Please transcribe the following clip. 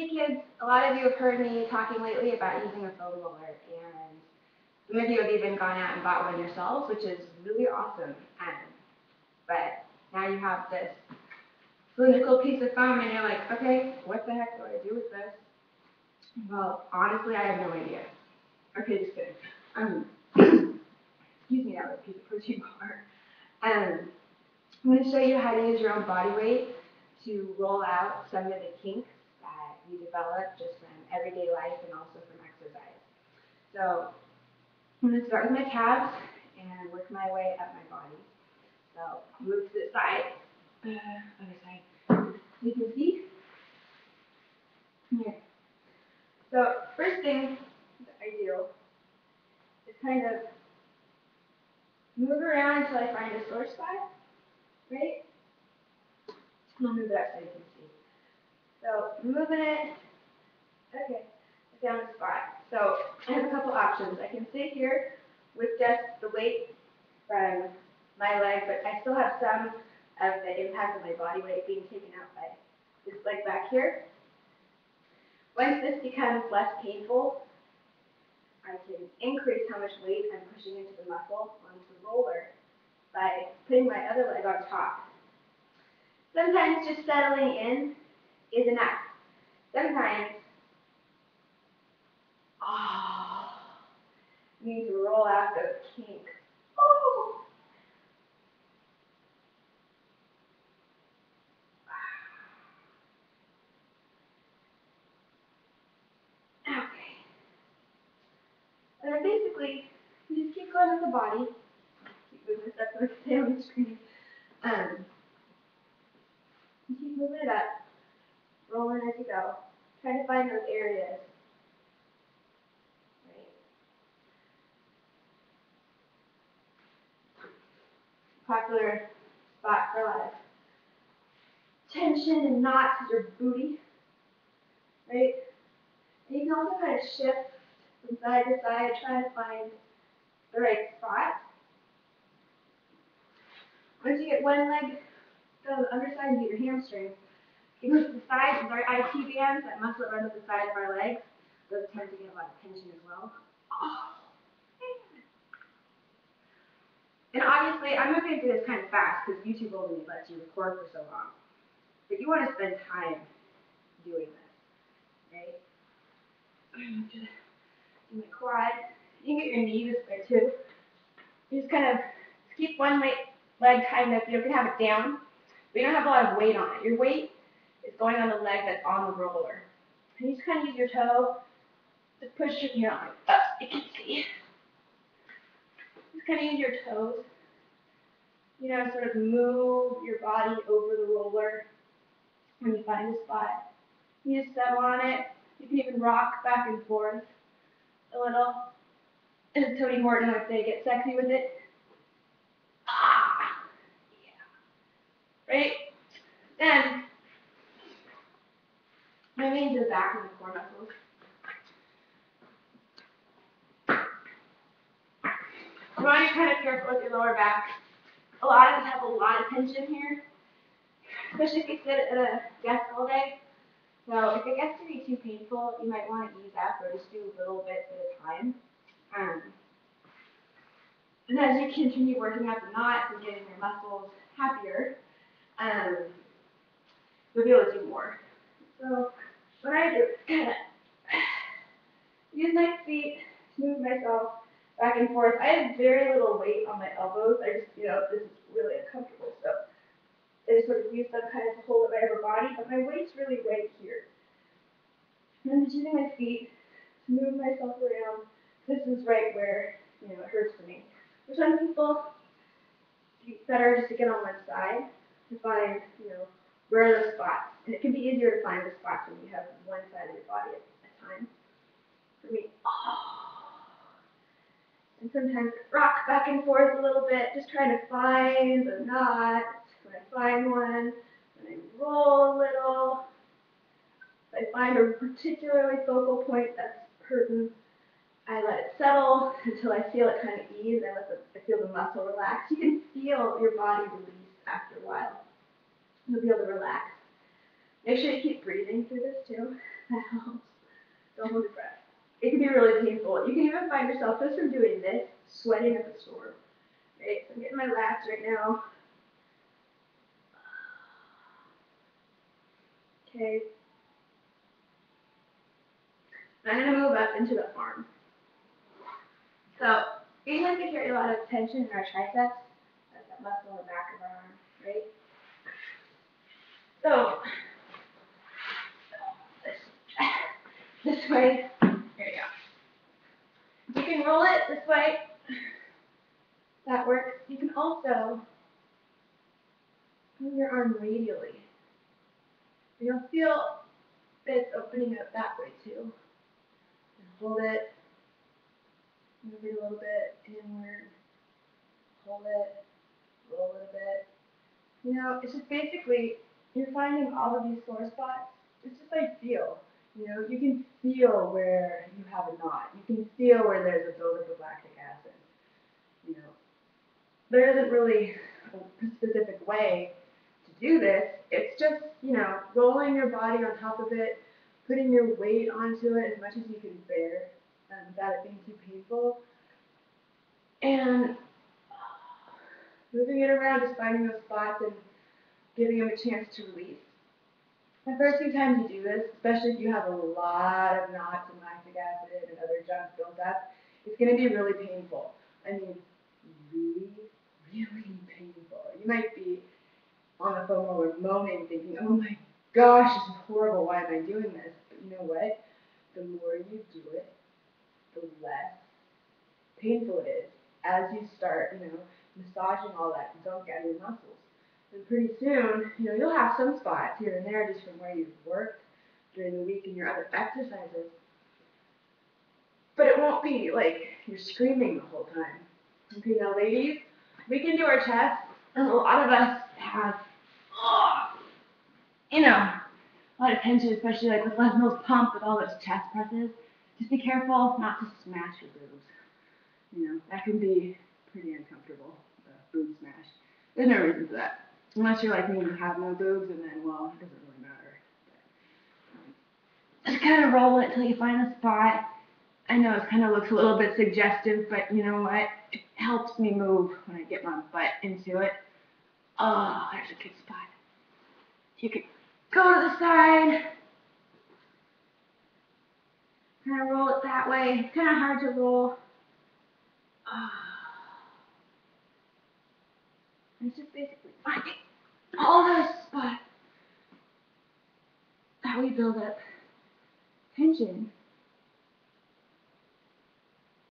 Hey kids, a lot of you have heard me talking lately about using a foam roller, and some of you have even gone out and bought one yourselves, which is really awesome. But now you have this cylindrical piece of foam, and you're like, okay, what the heck do I do with this? Well, honestly, I have no idea. Okay, just kidding. Excuse me, that was a piece of protein bar. I'm going to show you how to use your own body weight to roll out some of the kinks that you develop just from everyday life and also from exercise. So I'm going to start with my calves and work my way up my body. So move to the side, other side. So you can see here. So first thing that I do is kind of move around until I find a sore spot, right? And I'll move it up so you can see. So moving it, okay, down the spot. So I have a couple options. I can sit here with just the weight from my leg, but I still have some of the impact of my body weight being taken out by this leg back here. Once this becomes less painful, I can increase how much weight I'm pushing into the muscle onto the roller by putting my other leg on top. Sometimes just settling in is enough. Sometimes, you need to roll out those kinks. Oh. Okay. And then basically, you just keep going with the body. Keep moving this up so I can stay on the screen. You keep moving it up, rolling as you go. Try to find those areas. Right. Popular spot for a lot of tension and knots is your booty. Right? And you can also kind of shift from side to side, try to find the right spot. Once you get one leg go to the underside, you get your hamstring. You move to the side, with our IT bands, that muscle that runs up the side of our legs, those tend to get a lot of tension as well. And obviously, I'm not going to do this kind of fast because YouTube only lets you record for so long. But you want to spend time doing this, right? Do my quad. You can get your knee this way too. You just kind of keep one leg kind of, you can have it down, but you don't have a lot of weight on it. Your weight is going on the leg that's on the roller. And you just kind of use your toe to push your, you can see. Just kind of use your toes, sort of move your body over the roller when you find a spot. You just settle on it. You can even rock back and forth a little. As Tony Horton would say, get sexy with it. Ah, yeah. Right? Then, moving into the back of the core muscles. You want to be kind of careful with your lower back. A lot of us have a lot of tension here, especially if you sit at a desk all day. So if it gets to be too painful, you might want to ease up or just do little bits at a time. And as you continue working out the knots and getting your muscles happier, you'll be able to do more. So what I do is kind of use my feet to move myself back and forth. I have very little weight on my elbows. I just, this is really uncomfortable. So I just sort of use them kind of to hold up my upper body, but my weight's really right here. And I'm just using my feet to move myself around. This is right where, it hurts for me. For some people, it's better just to get on one side to find, where are those spots. And it can be easier to find the spots when you have one side of your body at a time. For me, and sometimes rock back and forth a little bit, just trying to find the knot. When I find one, then I roll a little. If I find a particularly focal point that's hurting, I let it settle until I feel it kind of ease. I feel the muscle relax. You can feel your body release after a while. You'll be able to relax. Make sure you keep breathing through this too. That yourself just from doing this, sweating at the store. Right? So I'm getting my lats right now. Okay. I'm going to move up into the arm. So, we have to carry a lot of tension in our triceps. That's that muscle in the back of our arm, right? So, this way. There you go. You can roll it this way. That works. You can also move your arm radially. You'll feel this opening up that way too. And hold it. Move it a little bit inward. Hold it. Roll it a bit. You know, it's just basically, you're finding all of these sore spots. It's just like feel. You know, you can feel where you have a knot. You can feel where there's a buildup of lactic acid. You know, there isn't really a specific way to do this. It's just, you know, rolling your body on top of it, putting your weight onto it as much as you can bear without it being too painful, and moving it around, just finding those spots and giving them a chance to release. The first few times you do this, especially if you have a lot of knots and lactic acid and other junk built up, it's going to be really painful. I mean, really, really painful. You might be on the phone while we're moaning, thinking, oh my gosh, this is horrible, why am I doing this? But you know what? The more you do it, the less painful it is as you start, you know, massaging all that gunk out of your muscles. And pretty soon, you know, you'll have some spots here and there just from where you've worked during the week and your other exercises. But it won't be like you're screaming the whole time. Okay, now ladies, we can do our chest, and a lot of us have, you know, a lot of tension, especially like with Les Mills pump with all those chest presses. Just be careful not to smash your boobs. You know, that can be pretty uncomfortable, boob smash. There's no reason for that. Unless you're like me and you have no boobs, and then, well, it doesn't really matter. But, just kind of roll it until you find a spot. I know it kind of looks a little bit suggestive, but you know what? It helps me move when I get my butt into it. Oh, there's a good spot. You can go to the side. Kind of roll it that way. It's kind of hard to roll. It's just basically finding all those spots that we build up tension